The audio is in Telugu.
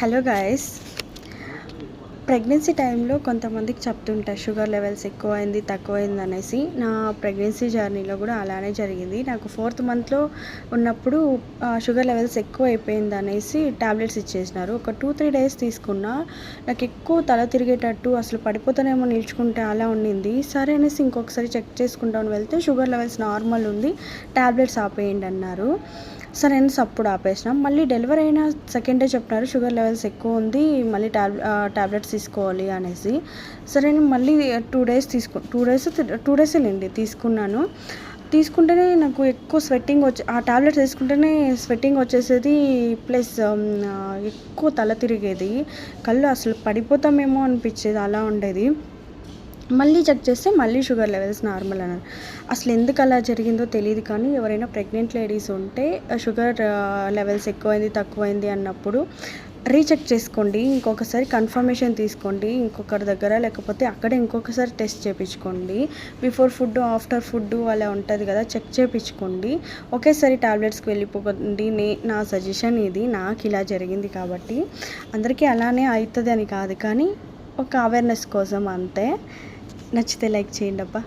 హలో గాయస్, ప్రెగ్నెన్సీ టైంలో కొంతమందికి చెప్తుంటారు షుగర్ లెవెల్స్ ఎక్కువైంది తక్కువైంది అనేసి. నా ప్రెగ్నెన్సీ జర్నీలో కూడా అలానే జరిగింది. నాకు 4th మంత్లో ఉన్నప్పుడు షుగర్ లెవెల్స్ ఎక్కువ అయిపోయింది అనేసి టాబ్లెట్స్ ఇచ్చేసినారు. ఒక 2-3 డేస్ తీసుకున్నా. నాకు ఎక్కువ తల తిరిగేటట్టు, అసలు పడిపోతానేమో నిల్చుకుంటే అలా ఉండింది. సరే అనేసి ఇంకొకసారి చెక్ చేసుకుంటామని వెళ్తే షుగర్ లెవెల్స్ నార్మల్ ఉంది, టాబ్లెట్స్ ఆపేయండి అన్నారు. సరే అనేసి అప్పుడు ఆపేసినాం. మళ్ళీ డెలివరీ అయిన సెకండ్ డే చెప్పినారు షుగర్ లెవెల్స్ ఎక్కువ ఉంది, మళ్ళీ టాబ్లెట్స్ తీసుకోవాలి అనేసి. సరే నేను మళ్ళీ 2 డేస్ 2 డేస్ వెళ్ళింది తీసుకున్నాను. తీసుకుంటేనే నాకు ఎక్కువ స్వెట్టింగ్ ఆ టాబ్లెట్స్ వేసుకుంటేనే స్వెట్టింగ్ వచ్చేసేది, ప్లస్ ఎక్కువ తల తిరిగేది, కళ్ళు అసలు పడిపోతామేమో అనిపించేది, అలా ఉండేది. మళ్ళీ చెక్ చేస్తే మళ్ళీ షుగర్ లెవెల్స్ నార్మల్ అన్నారు. అసలు ఎందుకు అలా జరిగిందో తెలియదు, కానీ ఎవరైనా ప్రెగ్నెంట్ లేడీస్ ఉంటే షుగర్ లెవెల్స్ ఎక్కువైంది తక్కువైంది అన్నప్పుడు రీచెక్ చేసుకోండి, ఇంకొకసారి కన్ఫర్మేషన్ తీసుకోండి ఇంకొకరి దగ్గర, లేకపోతే అక్కడే ఇంకొకసారి టెస్ట్ చేయించుకోండి. బిఫోర్ ఫుడ్ ఆఫ్టర్ ఫుడ్ అలా ఉంటుంది కదా, చెక్ చేయించుకోండి. ఒకేసారి టాబ్లెట్స్కి వెళ్ళిపోకండి. నా సజెషన్ ఇది. నాకు ఇలా జరిగింది కాబట్టి అందరికీ అలానే అవుతుంది అని కాదు, కానీ ఒక అవేర్నెస్ కోసం అంతే. నచ్చితే లైక్ చేయండి అబ్బా.